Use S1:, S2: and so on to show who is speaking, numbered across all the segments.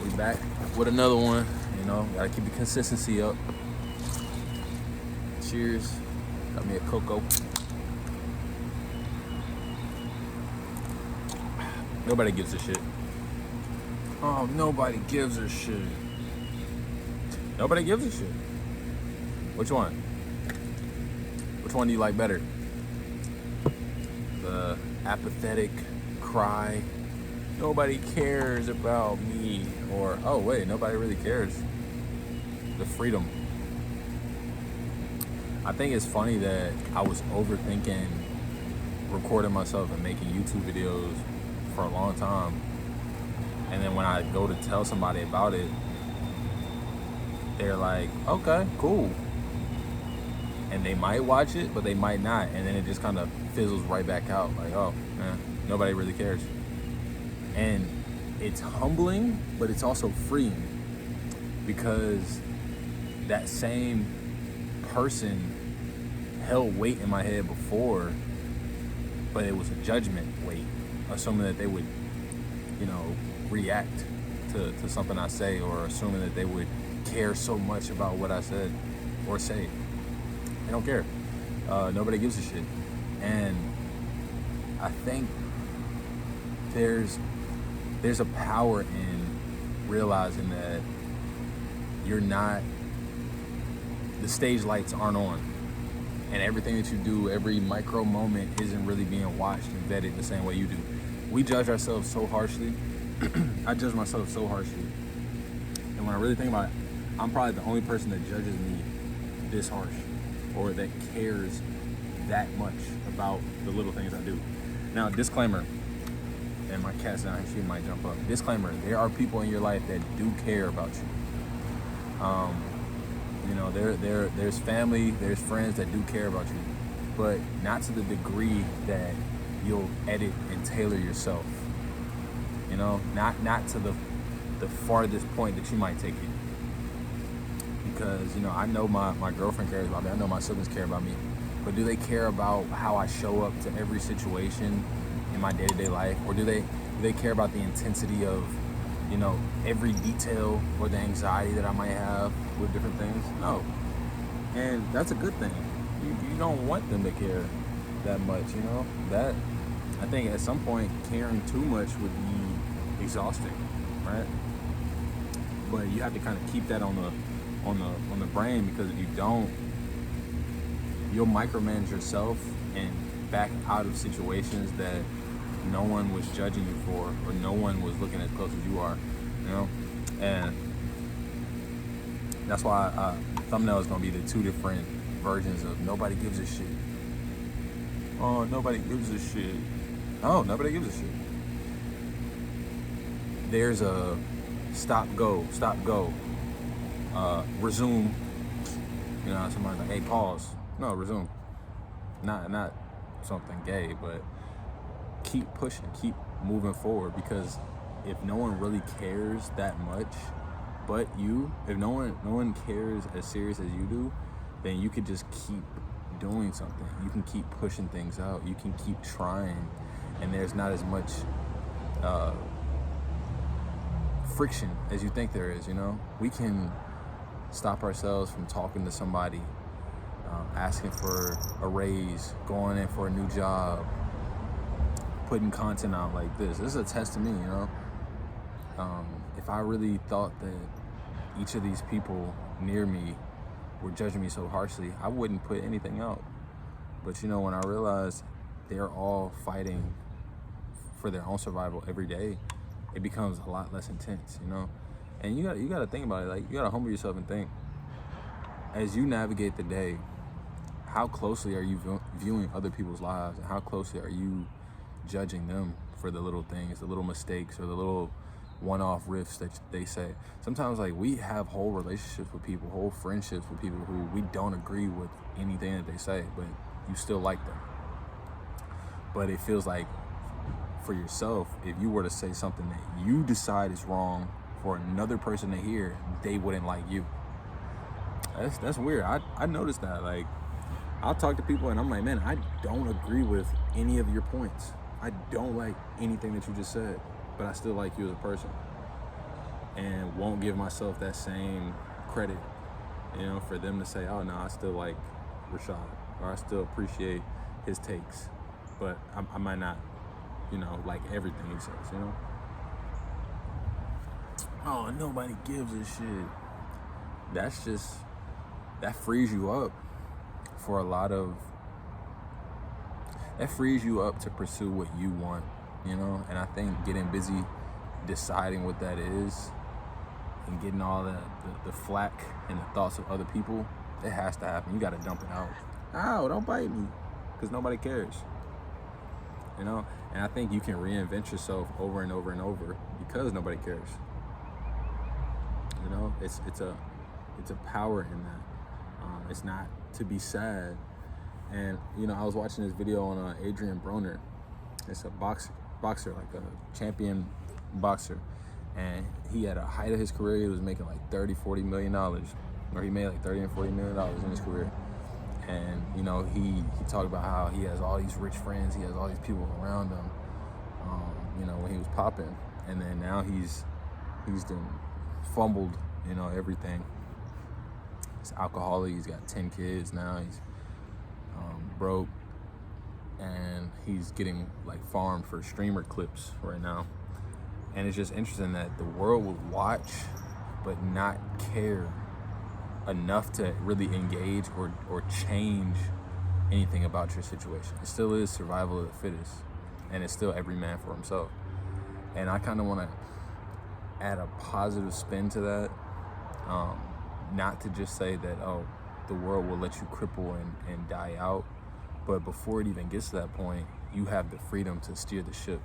S1: We back with another one. You know, gotta keep the consistency up. Cheers. Got me a cocoa. Nobody gives a shit. Oh, nobody gives a shit. Nobody gives a shit. Which one? Which one do you like better? The apathetic cry, nobody cares about me, or oh wait, nobody really cares. The freedom. I think it's funny that I was overthinking recording myself and making YouTube videos for a long time, and then when I go to tell somebody about it, they're like, okay, cool, and they might watch it, but they might not, and then it just kind of fizzles right back out, like, oh man, nobody really cares. And it's humbling, but it's also freeing, because that same person held weight in my head before, but it was a judgment weight, assuming that they would, you know, react to something I say, or assuming that they would care so much about what I said or say. They don't care. Nobody gives a shit. And I think there's a power in realizing that you're not, the stage lights aren't on, and everything that you do, every micro moment isn't really being watched and vetted the same way you do. We judge ourselves so harshly. I judge myself so harshly. And when I really think about it, I'm probably the only person that judges me this harsh, or that cares that much about the little things I do. Now, disclaimer, and my cat's down here, she might jump up. Disclaimer, there are people in your life that do care about you. You know, there's family, there's friends that do care about you, but not to the degree that you'll edit and tailor yourself. You know, not to the farthest point that you might take it. Because, you know, I know my girlfriend cares about me, I know my siblings care about me, but do they care about how I show up to every situation in my day-to-day life? Or do they care about the intensity of, you know, every detail, or the anxiety that I might have with different things? No. And that's a good thing. You don't want them to care that much, you know? That, I think at some point, caring too much would be exhausting, right? But you have to kind of keep that on the brain, because if you don't, you'll micromanage yourself and back out of situations that no one was judging you for, or no one was looking as close as you are, you know? And that's why thumbnail is gonna be the two different versions of nobody gives a shit. Oh, nobody gives a shit. Oh, nobody gives a shit. There's a stop, go, resume. You know, somebody's like, hey, pause. No, resume. Not something gay, but keep pushing, keep moving forward, because if no one really cares that much but you, if no one cares as serious as you do, then you could just keep doing something. You can keep pushing things out. You can keep trying, and there's not as much friction as you think there is, you know? We can stop ourselves from talking to somebody, asking for a raise, going in for a new job, putting content out like this. This is a test to me, you know? If I really thought that each of these people near me were judging me so harshly, I wouldn't put anything out. But you know, when I realized they're all fighting for their own survival every day, it becomes a lot less intense, you know? And you gotta think about it, like, you gotta humble yourself and think, as you navigate the day, how closely are you viewing other people's lives, and how closely are you judging them for the little things, the little mistakes, or the little one-off riffs that they say? Sometimes, like, we have whole relationships with people, whole friendships with people who we don't agree with anything that they say, but you still like them. But it feels like, for yourself, if you were to say something that you decide is wrong for another person to hear, they wouldn't like you. That's weird. I noticed that. Like, I'll talk to people and I'm like, man, I don't agree with any of your points. I don't like anything that you just said, but I still like you as a person. and won't give myself that same credit, you know, for them to say, oh no, I still like Rashad, or I still appreciate his takes, but I might not, you know, like everything he says, you know. Oh, nobody gives a shit. That's just, that frees you up for a lot of, that frees you up to pursue what you want, you know. And I think getting busy deciding what that is and getting all the flack and the thoughts of other people, it has to happen. You got to dump it out. Ow, don't bite me, because nobody cares, you know. And I think you can reinvent yourself over and over and over because nobody cares, you know. It's a power in that. It's not to be sad. And you know, I was watching this video on Adrian Broner. It's a boxer, like a champion boxer, and he at a height of his career, he was making like $30-40 million, or he made like $30 and $40 million in his career. And you know, he talked about how he has all these rich friends, he has all these people around him, you know, when he was popping. And then now he's done fumbled, you know, everything. He's alcoholic, he's got 10 kids now, he's broke, and he's getting like farmed for streamer clips right now. And it's just interesting that the world would watch but not care enough to really engage or change anything about your situation. It still is survival of the fittest, and it's still every man for himself. And I kind of want to add a positive spin to that, not to just say that, oh, the world will let you cripple and die out, but before it even gets to that point, you have the freedom to steer the ship,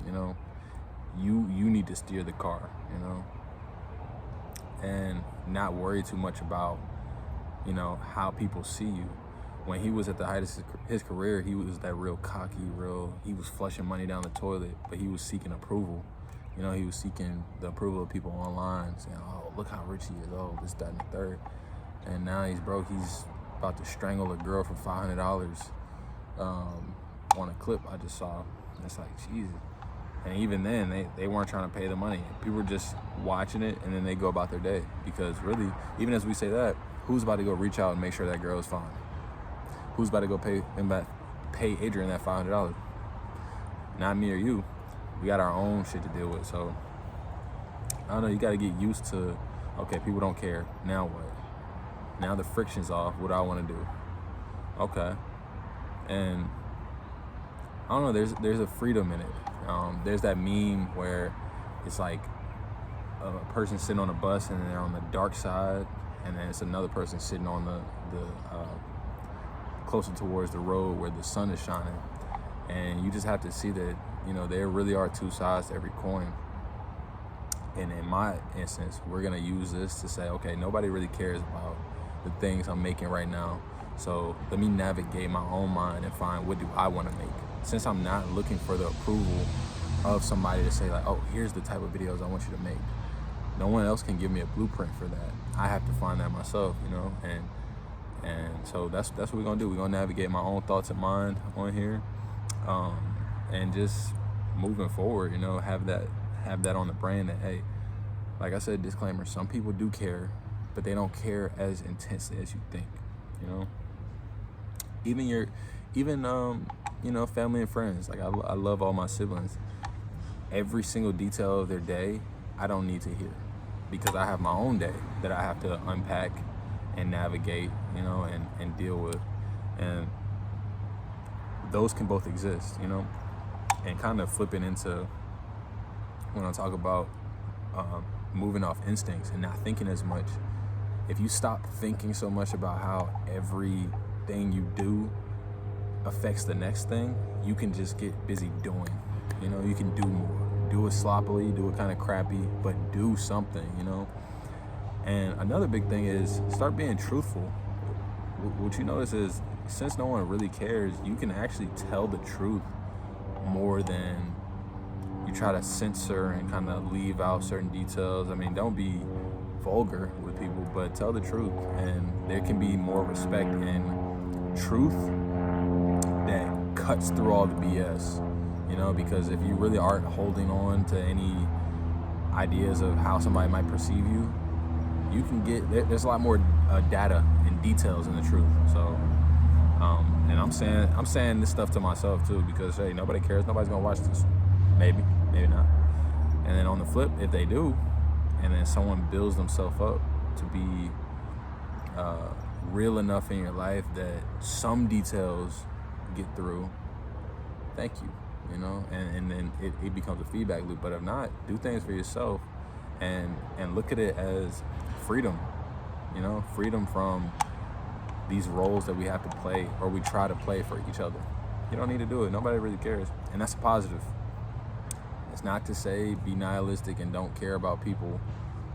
S1: you know. You need to steer the car, you know, and not worry too much about, you know, how people see you. When he was at the height of his career, he was that real cocky, he was flushing money down the toilet, but he was seeking approval. You know, he was seeking the approval of people online, saying, oh, look how rich he is, oh, this, that, and the third. And now he's broke. He's about to strangle a girl for $500 on a clip I just saw. It's like, Jesus. And even then, they weren't trying to pay the money. People were just watching it, and then they go about their day. Because really, even as we say that, who's about to go reach out and make sure that girl is fine? Who's about to go pay Adrian that $500? Not me or you. We got our own shit to deal with. So, I don't know, you got to get used to, okay, people don't care. Now what? Now the friction's off. What do I want to do? Okay. And I don't know, there's a freedom in it. There's that meme where it's like a person sitting on a bus and they're on the dark side, and then it's another person sitting on the closer towards the road where the sun is shining. And you just have to see that, you know, there really are two sides to every coin. And in my instance, we're gonna use this to say, okay, nobody really cares about the things I'm making right now. So let me navigate my own mind and find, what do I want to make? Since I'm not looking for the approval of somebody to say like, oh, here's the type of videos I want you to make. No one else can give me a blueprint for that. I have to find that myself, you know. And so that's what we're gonna do. We're gonna navigate my own thoughts and mind on here, and just moving forward, you know, have that on the brain that, hey, like I said, disclaimer, some people do care, but they don't care as intensely as you think, you know. Even you know, family and friends. Like, I love all my siblings. Every single detail of their day, I don't need to hear, because I have my own day that I have to unpack and navigate, you know, and deal with. And those can both exist, you know. And kind of flipping into when I talk about moving off instincts and not thinking as much. If you stop thinking so much about how everything you do affects the next thing, you can just get busy doing. You know, you can do more. Do it sloppily, do it kind of crappy, but do something, you know. And another big thing is start being truthful. What you notice is, since no one really cares, you can actually tell the truth more than you try to censor and kind of leave out certain details. I mean, don't be vulgar with people, but tell the truth. And there can be more respect in truth that cuts through all the BS, you know, because if you really aren't holding on to any ideas of how somebody might perceive you, you can get there's a lot more data and details in the truth. So and I'm saying this stuff to myself too, because hey, nobody cares, nobody's gonna watch this. Maybe not. And then on the flip, if they do, and then someone builds themselves up to be real enough in your life that some details get through, thank you, and then it becomes a feedback loop. But if not, do things for yourself and look at it as freedom, freedom from these roles that we have to play or we try to play for each other. You don't need to do it. Nobody really cares. And that's a positive. It's not to say be nihilistic and don't care about people.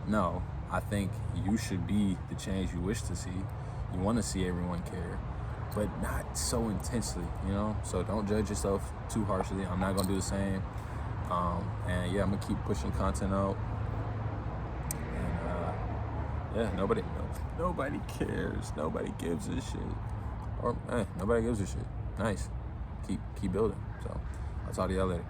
S1: No, I think you should be the change you wish to see. You want to see everyone care, but not so intensely, So don't judge yourself too harshly. I'm not going to do the same. And yeah, I'm going to keep pushing content out. And yeah, nobody cares. Nobody gives a shit. Or nobody gives a shit. Nice. Keep building. So I'll talk to y'all later.